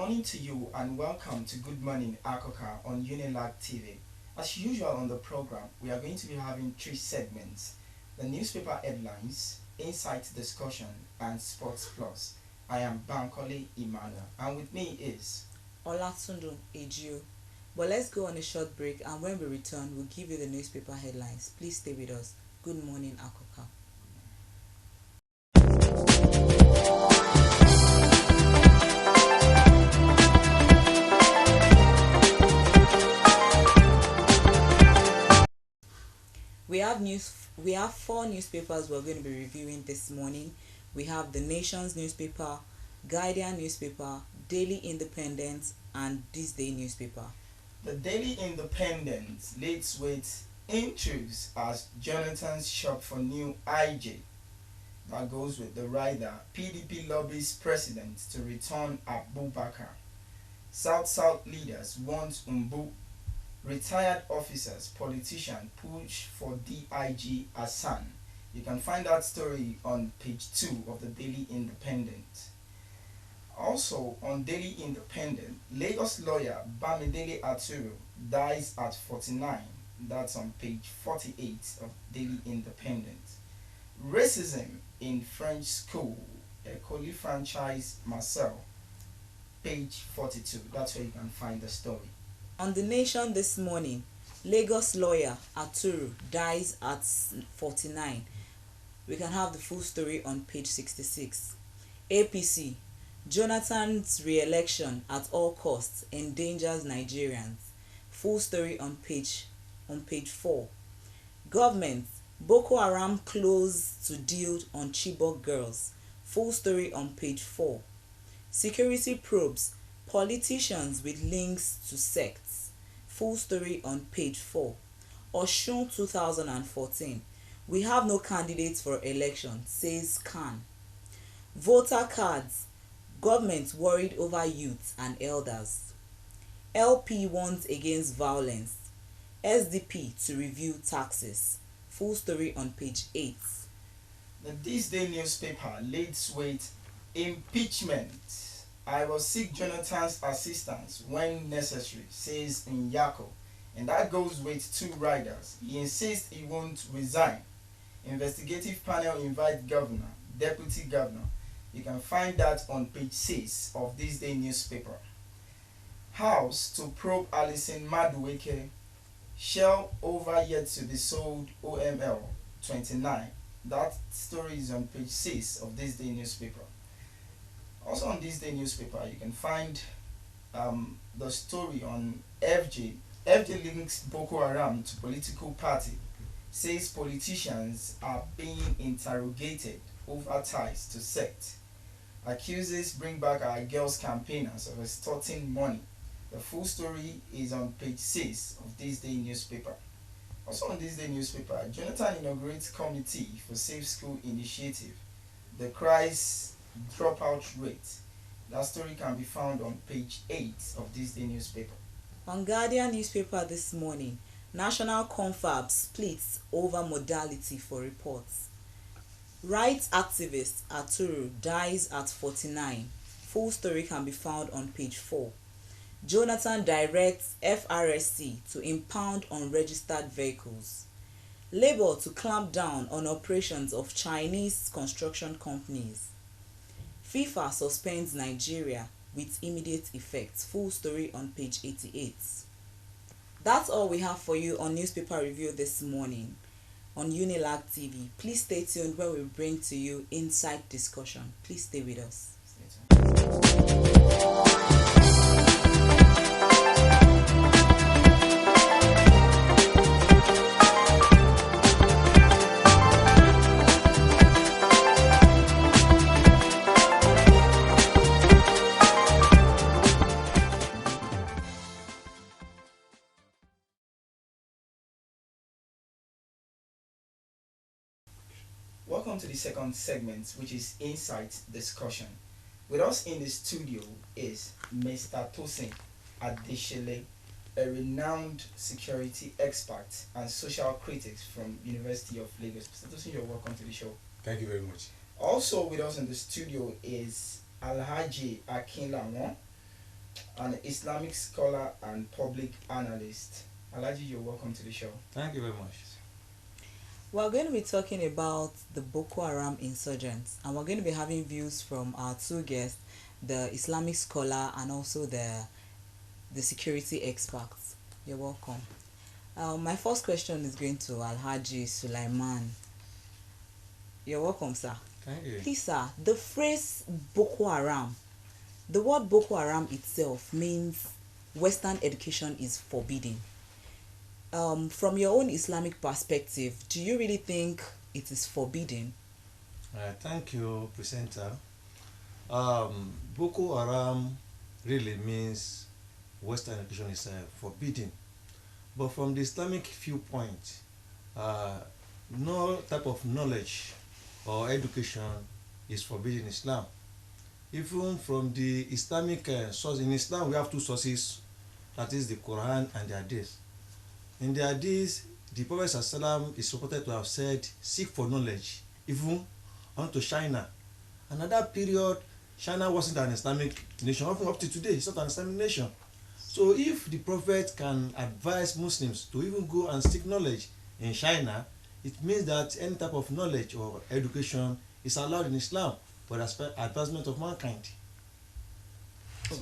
morning to you and welcome to Good Morning Akoka on Unilag TV. As usual on the program, we are going to be having three segments: the newspaper headlines, insight discussion, and Sports Plus. I am Bankole Imana, and with me is Olatundu Ejio. But let's go on a short break, and when we return, we'll give you the newspaper headlines. Please stay with us. Good morning, Akoka. We have four newspapers we're going to be reviewing this morning. We have the Nation's newspaper, Guardian newspaper, Daily Independent, and This Day newspaper. the Daily Independent leads with intrigues as Jonathan's shop for new IJ. That goes with the rider. PDP lobbies president to return Abubakar. South leaders want Umbu. Retired officers, politician push for DIG Hassan. You can find that story on page 2 of the Daily Independent. Also on Daily Independent, Lagos lawyer Bamidele Aturu dies at 49. That's on page 48 of Daily Independent. Racism in French school, Ecole franchise Marcel, page 42. That's where you can find the story. On the Nation this morning, Lagos lawyer Aturu dies at 49. We can have the full story on page 66. APC, Jonathan's re-election at all costs endangers Nigerians. Full story on page 4. Government, Boko Haram close to deal on Chibok girls. Full story on page 4. Security probes politicians with links to sects. Full story on page 4. Osun 2014. We have no candidates for election, says Khan. Voter cards. Government worried over youth and elders. LP warns against violence. SDP to review taxes. Full story on page 8. The This Day newspaper leads with impeachment. I will seek Jonathan's assistance when necessary, says Nyako. And that goes with two riders. He insists he won't resign. Investigative panel invite governor, deputy governor. You can find that on page 6 of This Day newspaper. House to probe Alison Madueke. Shell over yet to be sold OML 29. That story is on page 6 of This Day newspaper. Also on This Day newspaper, you can find the story on FJ. FJ links Boko Haram to political party. Says politicians are being interrogated over ties to sect. Accuses bring back our girls campaigners of extorting money. The full story is on page 6 of This Day newspaper. Also on This Day newspaper, Jonathan inaugurates committee for Safe School Initiative. The cries dropout rate. That story can be found on page 8 of This Day newspaper. On Guardian newspaper this morning, National Confab splits over modality for reports. Rights activist Aturu dies at 49. Full story can be found on page 4. Jonathan directs FRSC to impound unregistered vehicles. Labour to clamp down on operations of Chinese construction companies. FIFA suspends Nigeria with immediate effect. Full story on page 88. That's all we have for you on newspaper review this morning on Unilag TV. Please stay tuned when we bring to you Inside Discussion. Please stay with us. Welcome to the second segment, which is Insight Discussion. With us in the studio is Mr. Tosin Adeshele, a renowned security expert and social critic from University of Lagos. Mr. Tosin, you're welcome to the show. Thank you very much. Also with us in the studio is Alhaji Akinlawan, an Islamic scholar and public analyst. Alaji, you're welcome to the show. Thank you very much. We're going to be talking about the Boko Haram insurgents, and we're going to be having views from our two guests, the Islamic scholar and also the security experts. You're welcome. My first question is going to Alhaji Sulaiman. You're welcome, sir. Thank you. Please, sir, the phrase Boko Haram, the word Boko Haram itself means Western education is forbidden. From your own Islamic perspective, do you really think it is forbidden? Thank you, presenter. Boko Haram really means Western education is forbidden. But from the Islamic viewpoint, no type of knowledge or education is forbidden in Islam. Even from the Islamic source, in Islam we have two sources, that is the Quran and the Hadith. In the Hadith, the Prophet ﷺ is reported to have said, seek for knowledge, even unto China. And at that period, China wasn't an Islamic nation. Even up to today, it's not an Islamic nation. So if the Prophet can advise Muslims to even go and seek knowledge in China, it means that any type of knowledge or education is allowed in Islam for the advancement of mankind. So,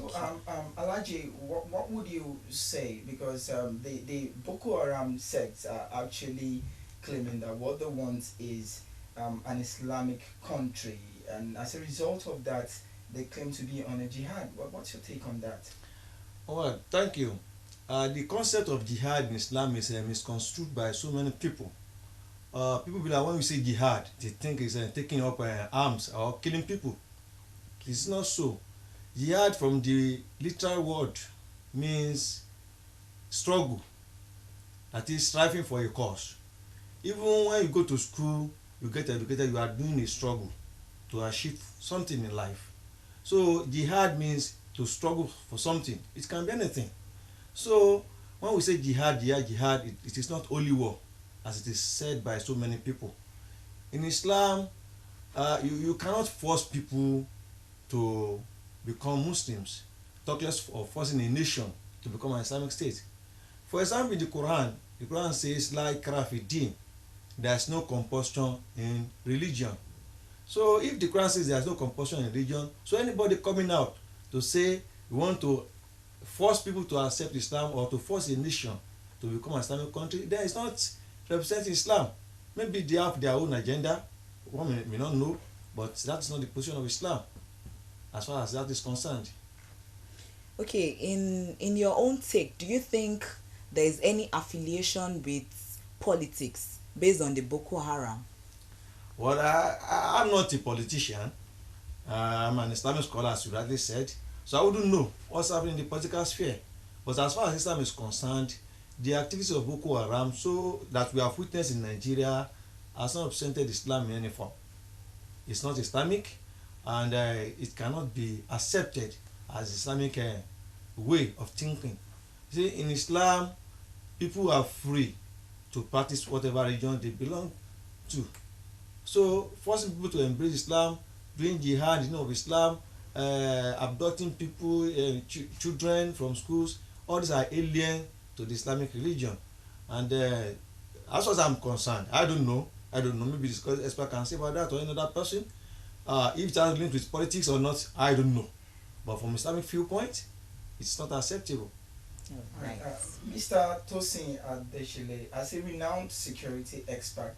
Alaji, what would you say? Because the Boko Haram sects are actually claiming that what they want is an Islamic country, and as a result of that, they claim to be on a jihad. What's your take on that? Well, thank you. The concept of jihad in Islam is misconstrued by so many people. People be like, when we say jihad, they think it's taking up arms or killing people. It's not so. Jihad from the literal word means struggle, that is striving for a cause. Even when you go to school, you get educated, you are doing a struggle to achieve something in life. So jihad means to struggle for something. It can be anything. So when we say jihad, it is not only war, as it is said by so many people. In Islam, you cannot force people to become Muslims, talk less of forcing a nation to become an Islamic state. For example, in the Quran says, La ikraha fi din, there is no compulsion in religion. So if the Quran says there is no compulsion in religion, so anybody coming out to say we want to force people to accept Islam or to force a nation to become an Islamic country, then it's not representing Islam. Maybe they have their own agenda, one may not know, but that is not the position of Islam as far as that is concerned. Okay, in your own take, do you think there is any affiliation with politics based on the Boko Haram? Well, I'm not a politician. I'm an Islamic scholar, as you rightly said. So I wouldn't know what's happening in the political sphere. But as far as Islam is concerned, the activities of Boko Haram, so that we have witnessed in Nigeria, has not represented Islam in any form. It's not Islamic, and it cannot be accepted as Islamic way of thinking. See, in Islam, people are free to practice whatever religion they belong to. So forcing people to embrace Islam, doing jihad in the name of Islam, abducting people, children from schools, all these are alien to the Islamic religion. And as far as I'm concerned, I don't know, maybe the expert can say about that or any other person. If it has linked with politics or not, I don't know. But from Islamic viewpoint, it's not acceptable. Right. Mr. Tosin Adeshile, as a renowned security expert,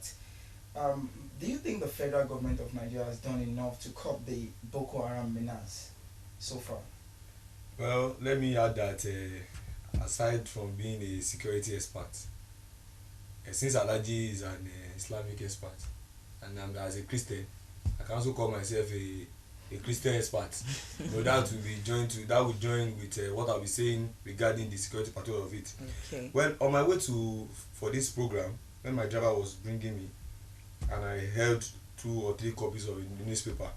do you think the federal government of Nigeria has done enough to curb the Boko Haram menace so far? Well, let me add that aside from being a security expert, since Alhaji is an Islamic expert, and as a Christian, I can also call myself a Christian expert. So that will join with what I'll be saying regarding the security part of it. Okay. Well, on my way for this program, when my driver was bringing me, and I held 2 or 3 copies of the newspaper,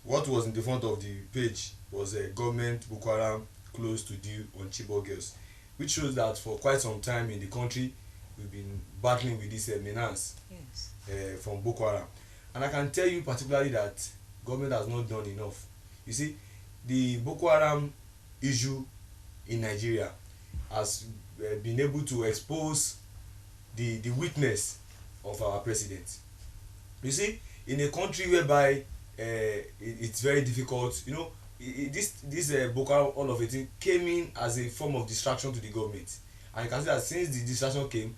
what was in the front of the page was a government Boko Haram close to deal on Chibok girls, which shows that for quite some time in the country we've been battling with this menace from Boko Haram. And I can tell you particularly that government has not done enough. You see, the Boko Haram issue in Nigeria has been able to expose the weakness of our president. You see, in a country whereby it's very difficult, you know, this Boko Haram, all of it came in as a form of distraction to the government, and you can see that since the distraction came,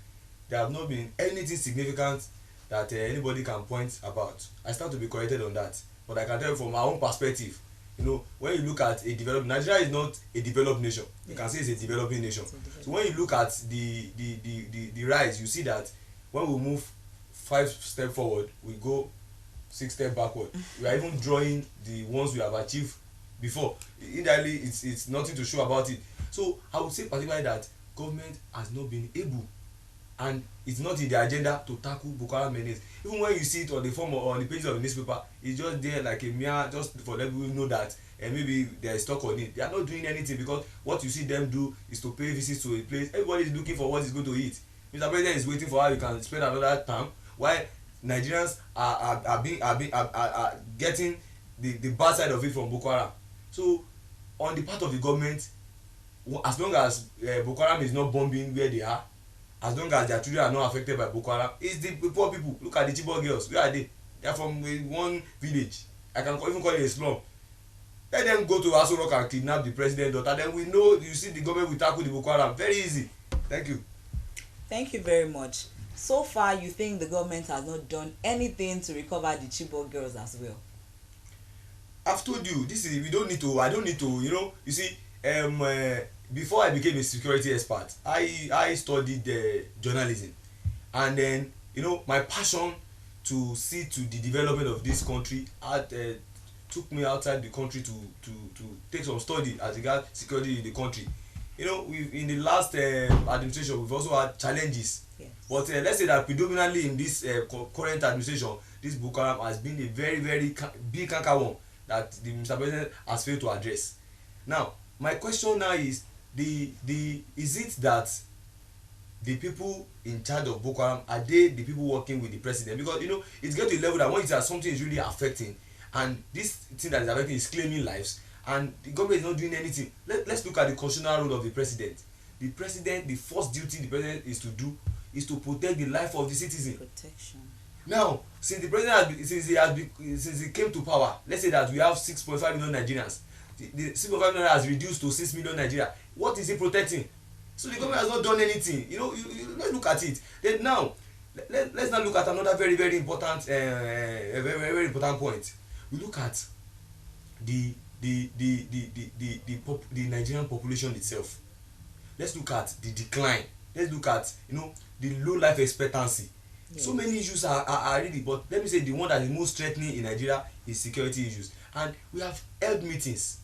there have not been anything significant that anybody can point about. I start to be corrected on that, but I can tell you from my own perspective, you know, when you look at a developed, Nigeria is not a developed nation. You can say it's a developing nation. So when you look at the rise, you see that when we move 5 steps forward, we go 6 steps backward. We are even drawing the ones we have achieved before. Indirectly, it's nothing to show about it. So I would say particularly that government has not been able, and it's not in the agenda to tackle Boko Haram menace. Even when you see it on the form of, on the pages of the newspaper, it's just there like a mere, just for them to know that maybe there is stock on it. They are not doing anything, because what you see them do is to pay visits to a place. Everybody is looking for what is going to eat. Mr. President is waiting for how you can spend another term, while Nigerians are getting the bad side of it from Boko Haram. So on the part of the government, as long as Boko Haram is not bombing where they are, as long as their children are not affected by Boko Haram, it's the poor people. Look at the Chibok girls. Where are they? They are from one village. I can even call it a slum. Let them go to Aso Rock and kidnap the president daughter. Then we know, you see, the government will tackle the Boko Haram. Very easy. Thank you. Thank you very much. So far, you think the government has not done anything to recover the Chibok girls as well? I've told you, this is, we don't need to, I don't need to, you know, you see, before I became a security expert, I studied journalism, and then, you know, my passion to see to the development of this country took me outside the country to take some study as regards security in the country. You know, in the last administration, we've also had challenges. Yes. But let's say that predominantly in this current administration, this Boko Haram has been a very, very big canker one that the Mr. President has failed to address. Now, my question now is, is it that the people in charge of Boko Haram, are they the people working with the president? Because, you know, it's get to a level that when it's that something is really affecting, and this thing that is affecting is claiming lives, and the government is not doing anything. Let's look at the constitutional role of the president. The president, the first duty the president is to do is to protect the life of the citizen. Protection. Now, since the president since he came to power, let's say that we have 6.5 million Nigerians. The 6.5 million has reduced to 6 million Nigeria. What is he protecting? So the government has not done anything. You know, let's look at it. Then now, let's now look at another very, very important, very important point. We look at the Nigerian population itself. Let's look at the decline. Let's look at, you know, the low life expectancy. Yes. So many issues are really, but let me say the one that is most threatening in Nigeria is security issues. And we have held meetings,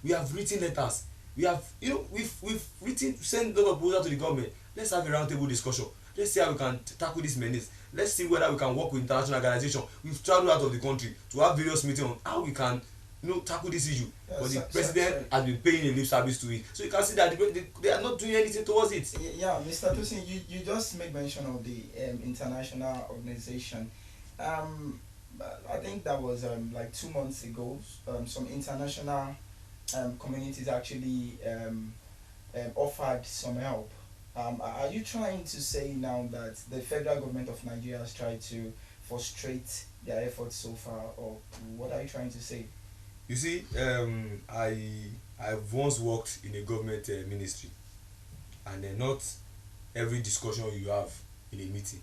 we have written letters, we have, you know, we've written, sent a lot of proposals to the government. Let's have a roundtable discussion. Let's see how we can tackle this menace. Let's see whether we can work with international organizations. We've traveled out of the country to have various meetings on how we can, you know, tackle this issue. But the president has been paying a lip service to it. So you can see that they are not doing anything towards it. Yeah, Mr. Tosin, you just make mention of the international organization. I think that was like 2 months ago. Some international communities actually offered some help. Are you trying to say now that the federal government of Nigeria has tried to frustrate their efforts so far, or what are you trying to say? You see, I've once worked in a government ministry, and not every discussion you have in a meeting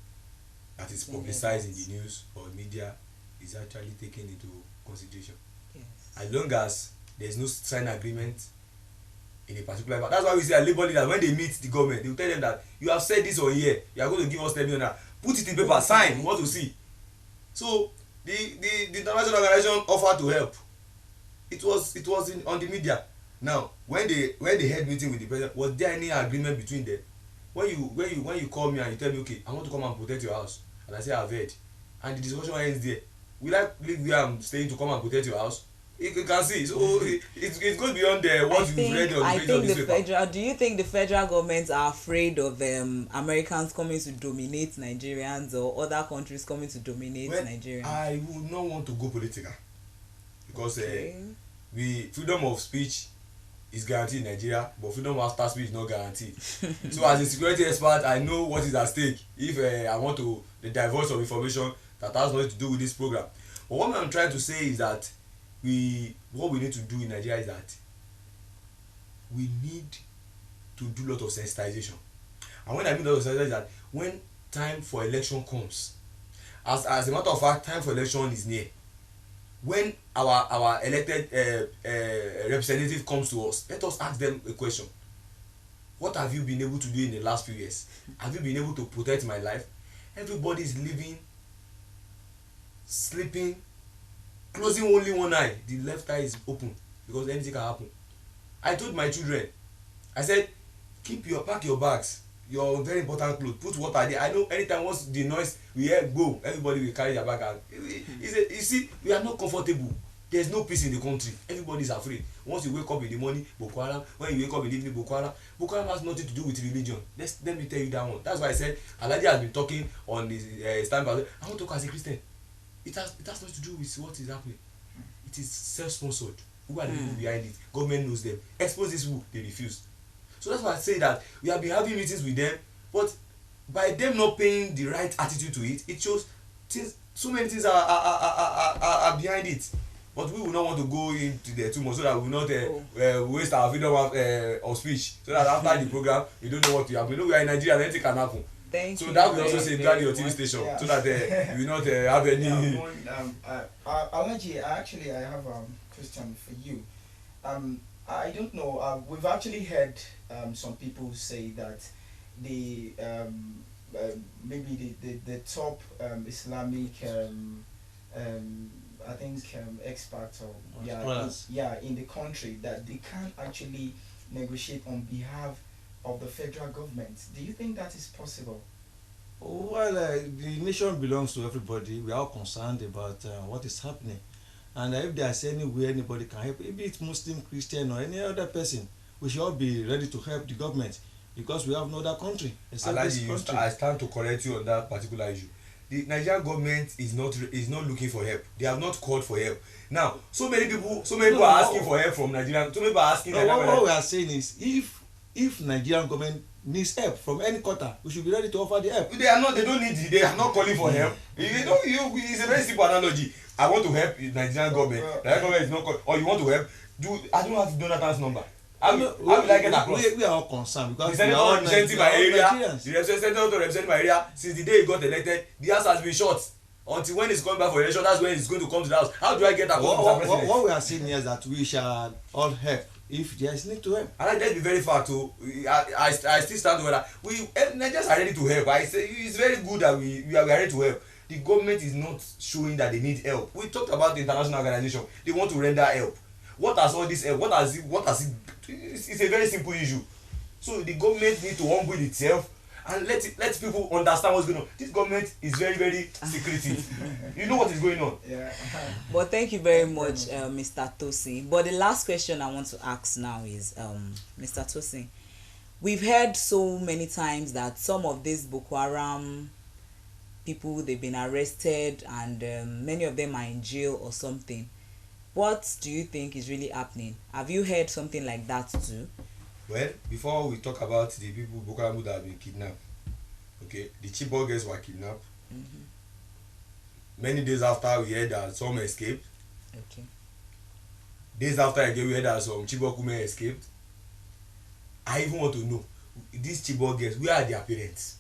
that is publicized in the news or media is actually taken into consideration. Yes. As long as there is no signed agreement in a particular, that's why we say labor leaders, when they meet the government, they will tell them that you have said this on here, you are going to give us 10 million, put it in paper, sign, we want to see. So the international organization offered to help. It was on the media. Now, when they had meeting with the president, was there any agreement between them? When you call me and you tell me, okay, I want to come and protect your house, and I say I've heard, and the discussion ends there, will I leave where I'm staying to come and protect your house? You can see. So it goes beyond what you've read on the page of this paper. Do you think the federal governments are afraid of Americans coming to dominate Nigerians, or other countries coming to dominate Nigerians? I would not want to go political, because Okay. freedom of speech is guaranteed in Nigeria, but freedom after speech is not guaranteed. So as a security expert, I know what is at stake if I want to divulge some information that has nothing to do with this program. But what I'm trying to say is that what we need to do in Nigeria is that we need to do a lot of sensitization. And when I mean a lot of sensitization is that when time for election comes, as a matter of fact, time for election is near. When our elected representative comes to us, let us ask them a question. What have you been able to do in the last few years? Have you been able to protect my life? Everybody is living, sleeping, closing only one eye. The left eye is open because anything can happen. I told my children, I said, pack your bags, your very important clothes, put water there. I know anytime once the noise we hear go, everybody will carry their bag out. You see, we are not comfortable. There's no peace in the country. Everybody is afraid. Once you wake up in the morning, Boko Haram. When you wake up in the evening, Boko Haram. Boko Haram has nothing to do with religion. Let me tell you that one. That's why I said Alhaji has been talking on his stand. I want to talk as a Christian. It has nothing to do with what is happening. It is self-sponsored. Who are the people behind it? Government knows them. Expose these people, they refuse. So that's why I say that we have been having meetings with them, but by them not paying the right attitude to it, it shows so many things are behind it. But we will not want to go into the too much so that we will not waste our freedom of speech. So that after the program, we don't know what to happen. We know we are in Nigeria, anything can happen. Thank so you. That will also safeguard your TV station, so that we will not have any. Alhaji, I have a question for you. I don't know. We've actually heard some people say that the maybe the top Islamic I think experts or in the country, that they can't actually negotiate on behalf of the federal government. Do you think that is possible? Well, the nation belongs to everybody. We are all concerned about what is happening, and if there's anywhere anybody can help, be it Muslim, Christian, or any other person, we should all be ready to help the government, because we have no other country except this country. I stand to correct you on that particular issue. The Nigerian government is not looking for help. They have not called for help. Now, so many people are asking for help from Nigeria. So many people are asking. What we are saying is, if Nigerian government needs help from any quarter, we should be ready to offer the help. They are not calling for help. It's a very simple analogy. I want to help the Nigerian government. The Nigerian government is not calling, or you want to help. I don't have Jonathan's number. How will I get across? We are all concerned because the senator representing my area, senator representing my area, since the day he got elected, the house has been shut. Until when he's coming back for election, that's when he's going to come to the house. How do I get across? What we are saying here is that we shall all help if there is need to help. And I just be very far too. I still stand with that. Nigerians are ready to help. I say it's very good that we are ready to help. The government is not showing that they need help. We talked about the international organization. They want to render help. What has all this help? What has it? It's a very simple issue. So the government need to humble itself and let people understand what's going on. This government is very, very secretive. You know what is going on. Yeah. But thank you very much, Mr. Tosin. But the last question I want to ask now is, Mr. Tosin, we've heard so many times that some of these Boko Haram people, they've been arrested and many of them are in jail or something. What do you think is really happening? Have you heard something like that too? Well, before we talk about the people Boko Haram that have been kidnapped, okay, the Chibok girls were kidnapped. Many days after, we heard that some escaped. Okay. Days after again, we heard that some Chibok women escaped. I even want to know, these Chibok girls, where are their parents?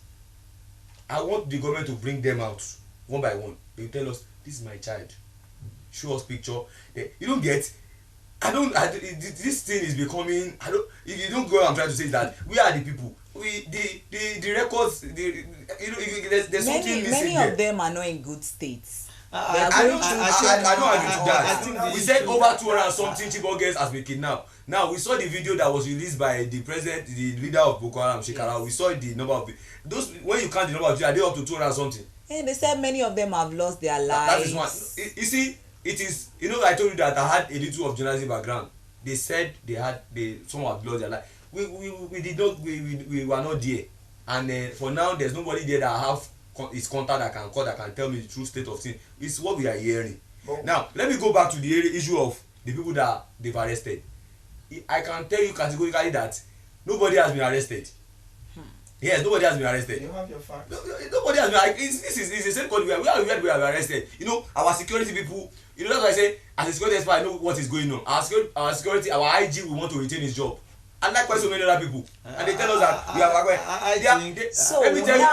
I want the government to bring them out one by one. They tell us, this is my child. Show us picture. You don't get. This thing is becoming. If you don't go, I'm trying to say that we are the people. The records. There's something missing. Many of them are not in good states. I don't agree to that. We said over 200 and something Chibok girls has been kidnapped. Now we saw the video that was released by the president, the leader of Boko Haram, Shekara. We saw the number of those. When you count the number of are they up to 200 and something? And they said many of them have lost their lives. That is one. You see. It is, I told you that I had a little of journalism background. They said some have lost their life. We were not there, and for now there's nobody there that have his contact that can call, that can tell me the true state of things. It's what we are hearing. Now let me go back to the issue of the people that they've arrested. I can tell you categorically that nobody has been arrested. Yes, nobody has been arrested. You have your facts. Nobody has been like it's the same country where we are arrested. You know, our security people, you know, that's why I say as a security expert I know what is going on. Our security, our IG we want to retain his job, and likewise so many other people, and they tell us that we are So let me tell you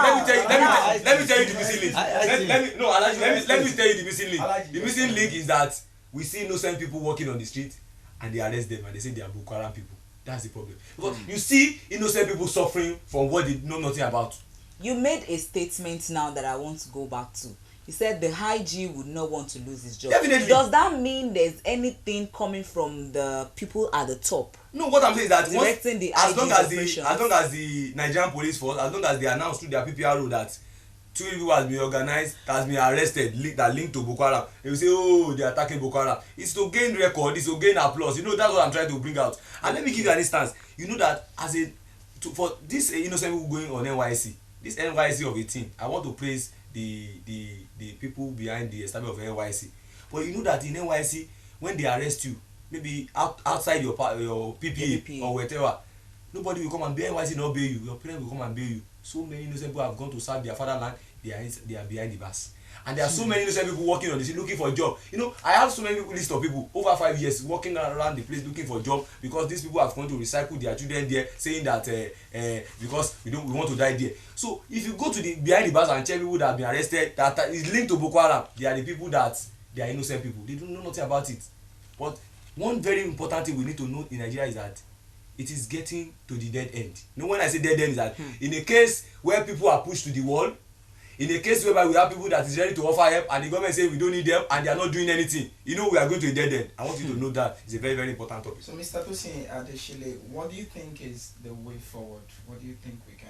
the missing link. Let me tell you the missing link. The missing link is that we see innocent people walking on the street and they arrest them and they say they are Boko Haram people. That's the problem, because you see innocent people suffering from what they know nothing about. You made a statement now that I want to go back to. You said the high G would not want to lose his job. Definitely. Does that mean there's anything coming from the people at the top? No, what I'm saying is that directing the as long as the Nigerian police force, as long as they announce through their PPRO that 2 people has been organized, has been arrested, that linked to Boko Haram, they will say, oh, they are attacking Boko Haram. It's to gain record, it's to gain applause. You know, that's what I'm trying to bring out. And let me give you an instance. You know that for this innocent people going on NYC, this NYC of 18, I want to praise the people behind the establishment of NYC. But you know that in NYC, when they arrest you, maybe outside your PPA or whatever, nobody will come and bail NYC, not bail you. Your parents will come and bail you. So many innocent people have gone to serve their fatherland. They are behind the bars, and there are so many innocent people working on the street looking for a job. You know, I have so many list of people over 5 years working around the place looking for a job, because these people have gone to recycle their children there, saying that because we want to die there. So if you go to the behind the bars and check people that have been arrested that is linked to Boko Haram, they are the people that they are innocent people. They don't know nothing about it. But one very important thing we need to know in Nigeria is that it is getting to the dead end. You know, when I say dead end is that in a case where people are pushed to the wall, in a case whereby we have people that is ready to offer help and the government say we don't need them and they are not doing anything, you know, we are going to a dead end. I want you to know that it's a very, very important topic. So Mr. Tosin Adeshile, what do you think is the way forward? What do you think we can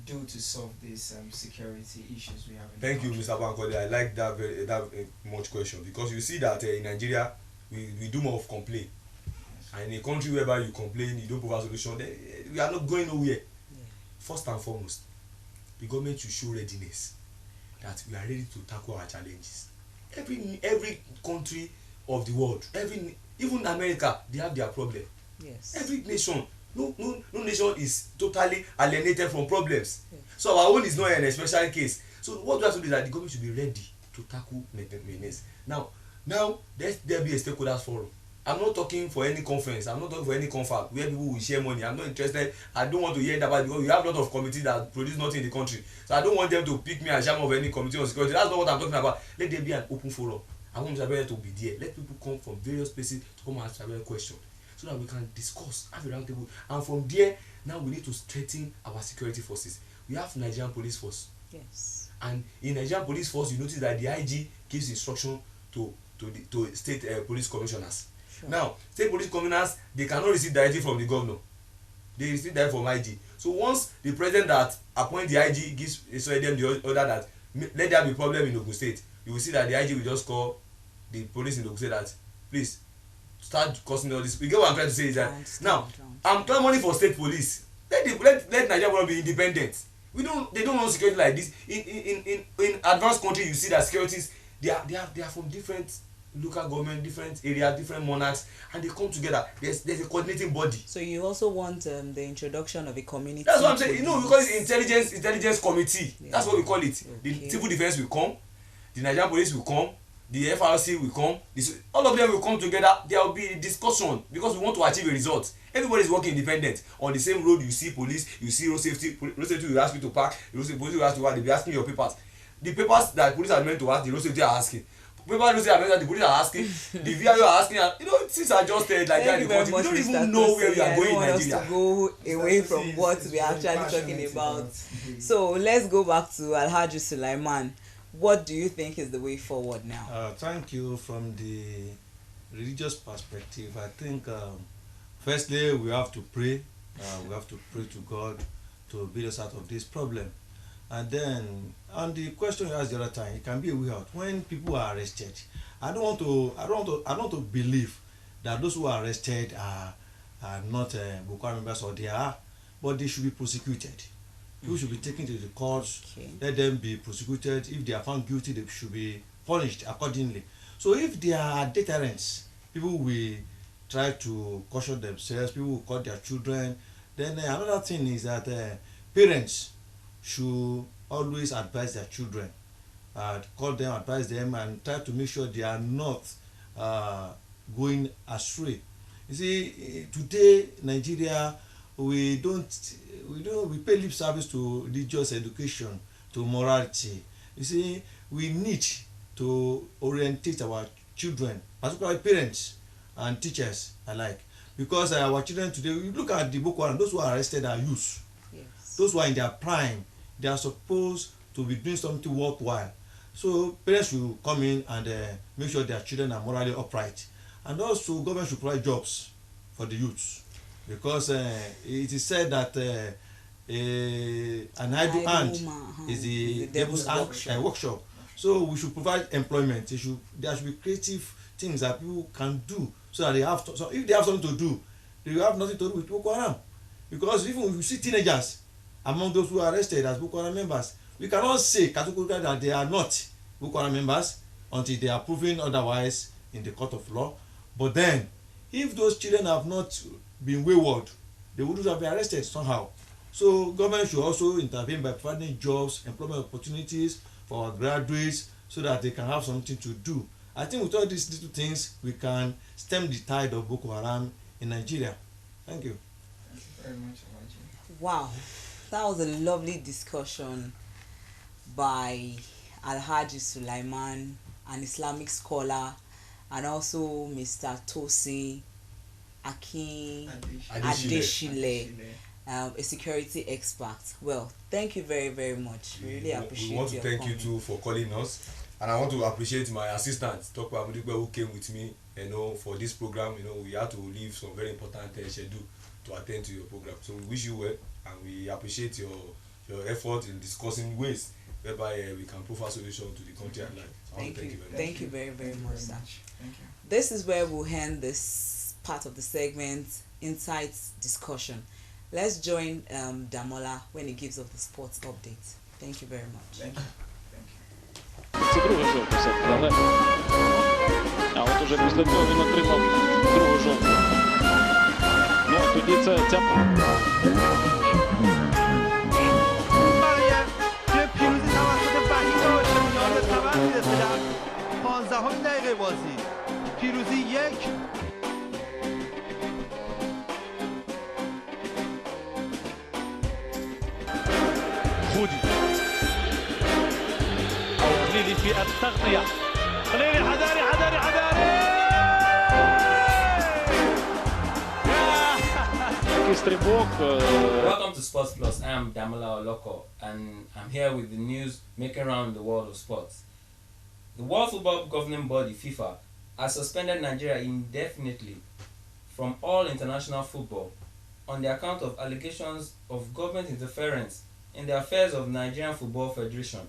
do to solve these security issues we have in Thank the you, country? Mr. Bankole. I like that very much question, because you see that in Nigeria we do more of complain. And in a country whereby you complain, you don't provide solution, then we are not going nowhere. First and foremost, the government should show readiness that we are ready to tackle our challenges. Every country of the world, even America, they have their problem. Yes. Every nation, no nation is totally alienated from problems. Yes. So our own is not an special case. So what we have to do is that the government should be ready to tackle menace. Now there be a stakeholders forum. I'm not talking for any conference. I'm not talking for any conference where people will share money. I'm not interested. I don't want to hear that about it, because we have a lot of committees that produce nothing in the country. So I don't want them to pick me as chairman of any committee on security. That's not what I'm talking about. Let there be an open forum. I want Mr. Abel to be there. Let people come from various places to come and ask Mr. questions, so that we can discuss, have a round table. And from there, now we need to strengthen our security forces. We have Nigerian police force. Yes. And in Nigerian police force, you notice that the IG gives instruction to state police commissioners. Sure. Now, state police commissioners, they cannot receive directly from the governor. They receive that from IG. So once the president that appoint the IG gives them the order that let there be problem in Ogun State, you will see that the IG will just call the police in Ogun State that please start causing all this. You get what I'm trying to say is that now I'm clamoring for state police. Let Nigeria be independent. They don't want security like this. In advanced country, you see that securities they are from different local government, different areas, different monarchs, and they come together. There's a coordinating body. So you also want the introduction of a community. That's what I'm saying. You know, we call it intelligence committee. Yeah. That's what we call it. Okay. The civil defense will come, the Nigerian police will come, the FRC will come. All of them will come together. There will be a discussion, because we want to achieve a result. Everybody is working independent. On the same road, you see police, you see road safety. Road safety will ask you to park. Police will ask you to. They'll be asking your papers. The papers that police are meant to ask, the road safety are asking. People don't say that the police are asking, the VIO are asking, you know, things are just like that in the country. We don't even know where we are going in Nigeria. To go away from what we are actually talking about. So let's go back to Alhaji Sulaiman. What do you think is the way forward now? Thank you. From the religious perspective, I think firstly we have to pray. We have to pray to God to build us out of this problem. And then on the question you asked the other time, it can be a way out. When people are arrested, I don't want to believe that those who are arrested are not Boko Haram members, or they are, but they should be prosecuted. People should be taken to the courts. Okay. Let them be prosecuted. If they are found guilty, they should be punished accordingly. So if there are deterrents, people will try to caution themselves. People will call their children. Then another thing is that parents should always advise their children, call them, advise them, and try to make sure they are not going astray. You see, today Nigeria, we pay lip service to religious education, to morality. You see, we need to orientate our children, particularly parents and teachers alike, because our children today, you look at the Boko Haram, those who are arrested are youth. Yes. Those who are in their prime, they are supposed to be doing something worthwhile. So parents should come in and make sure their children are morally upright, and also government should provide jobs for the youths, because it is said that an idle hand is the devil's workshop. So we should provide employment. There should be creative things that people can do, so that they have so if they have something to do, they will have nothing to do with Boko Haram. Because even if you see teenagers among those who are arrested as Boko Haram members, we cannot say categorically that they are not Boko Haram members until they are proven otherwise in the court of law. But then, if those children have not been wayward, they wouldn't have been arrested somehow. So government should also intervene by providing jobs, employment opportunities for our graduates, so that they can have something to do. I think with all these little things, we can stem the tide of Boko Haram in Nigeria. Thank you. Thank you very much, Alaji. Wow, that was a lovely discussion by Alhaji Sulaiman, an Islamic scholar, and also Mr. Tosin Akin Adeshile, a security expert. Well, thank you very, very much. We really appreciate it. We want to thank you too for calling us, and I want to appreciate my assistant, Tokwa Amudigbe, who came with me, for this program. We had to leave some very important schedule to attend to your program. So we wish you well, and we appreciate your effort in discussing ways whereby we can provide solution to the country at large. Thank you very, very much, sir. Thank you. This is where we'll end this part of the segment, Insights Discussion. Let's join Damola when he gives us the sports update. Thank you very much. Thank you. Це друга жовта все-таки, але... А от уже після того він отримав другу жовту. Ну, тоді ця... که پیروزی توسط وحید هاشمیان به ثمر میرسه در 15 دقیقه بازی. پیروزی 1. خودي أو خليلي في التغطية. خليلي حذاري Welcome to Sports Plus. I'm Damola Oloko, and I'm here with the news making round the world of sports. The World Football Governing Body, FIFA, has suspended Nigeria indefinitely from all international football on the account of allegations of government interference in the affairs of Nigerian Football Federation.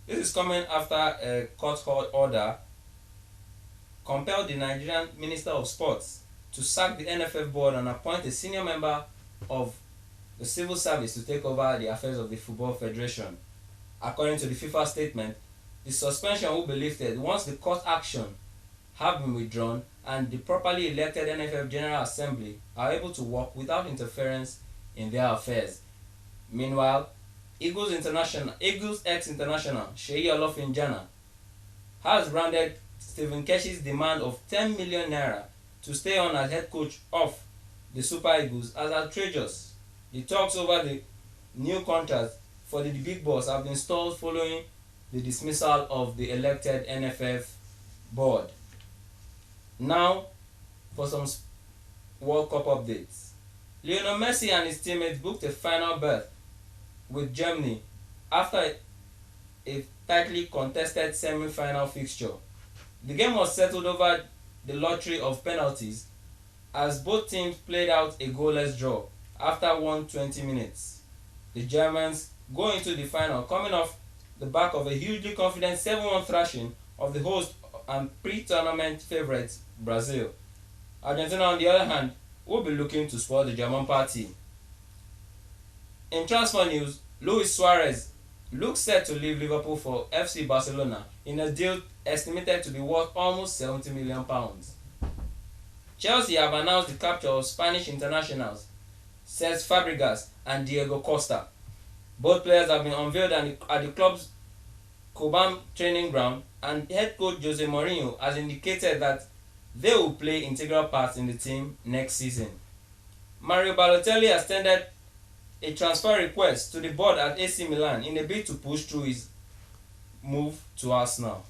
This is coming after a court order compelled the Nigerian Minister of Sports to sack the NFF board and appoint a senior member of the civil service to take over the affairs of the Football Federation. According to the FIFA statement, the suspension will be lifted once the court action have been withdrawn and the properly elected NFF General Assembly are able to work without interference in their affairs. Meanwhile, Eagles ex-international Sheyi Olofinjana has grounded Stephen Keshi's demand of 10 million naira to stay on as head coach of the Super Eagles as outrageous. The talks over the new contract for the big boss have been stalled following the dismissal of the elected NFF board. Now, for some World Cup updates. Lionel Messi and his teammates booked a final berth with Germany after a tightly contested semi-final fixture. The game was settled over the lottery of penalties as both teams played out a goalless draw after 120 minutes. The Germans go into the final coming off the back of a hugely confident 7-1 thrashing of the host and pre-tournament favourites Brazil. Argentina, on the other hand, will be looking to spoil the German party. In transfer news, Luis Suarez looks set to leave Liverpool for FC Barcelona in a deal estimated to be worth almost £70 million. Chelsea have announced the capture of Spanish internationals Cesc Fabregas and Diego Costa. Both players have been unveiled at the club's Cobham training ground, and head coach Jose Mourinho has indicated that they will play integral parts in the team next season. Mario Balotelli has tendered a transfer request to the board at AC Milan in a bid to push through his move to Arsenal.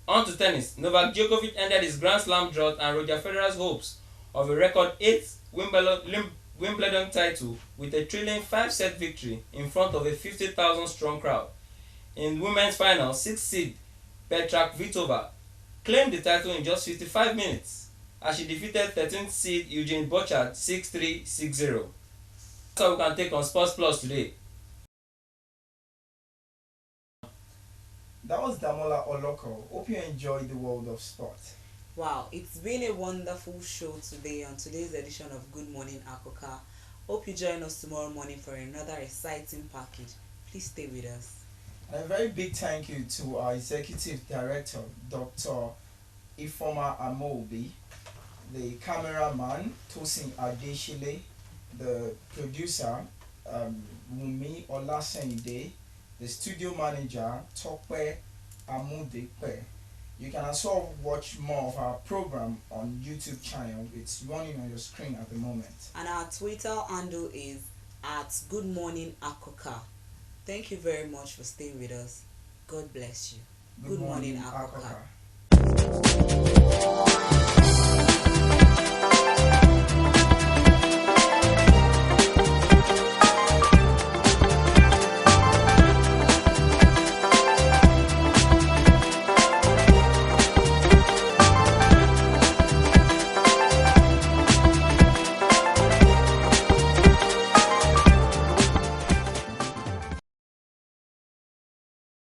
On to tennis. Novak Djokovic ended his Grand Slam drought and Roger Federer's hopes of a record 8th Wimbledon title with a thrilling 5-set victory in front of a 50,000 strong crowd. In women's final, 6th seed Petra Kvitova claimed the title in just 55 minutes as she defeated 13th seed Eugene Bochard 6-3, 6-0. That's all we can take on Sports Plus today. That was Damola Oloko. Hope you enjoyed the world of sport. Wow, it's been a wonderful show today on today's edition of Good Morning Akoka. Hope you join us tomorrow morning for another exciting package. Please stay with us. And a very big thank you to our Executive Director, Dr. Ifoma Amobi, the cameraman, Tosin Adeshile, the producer, Wumi Olasende, the studio manager, Tope Amudepe. You can also watch more of our program on YouTube channel. It's running on your screen at the moment. And our Twitter handle is @GoodMorningAkoka. Thank you very much for staying with us. God bless you. Good morning, Akoka. Akoka.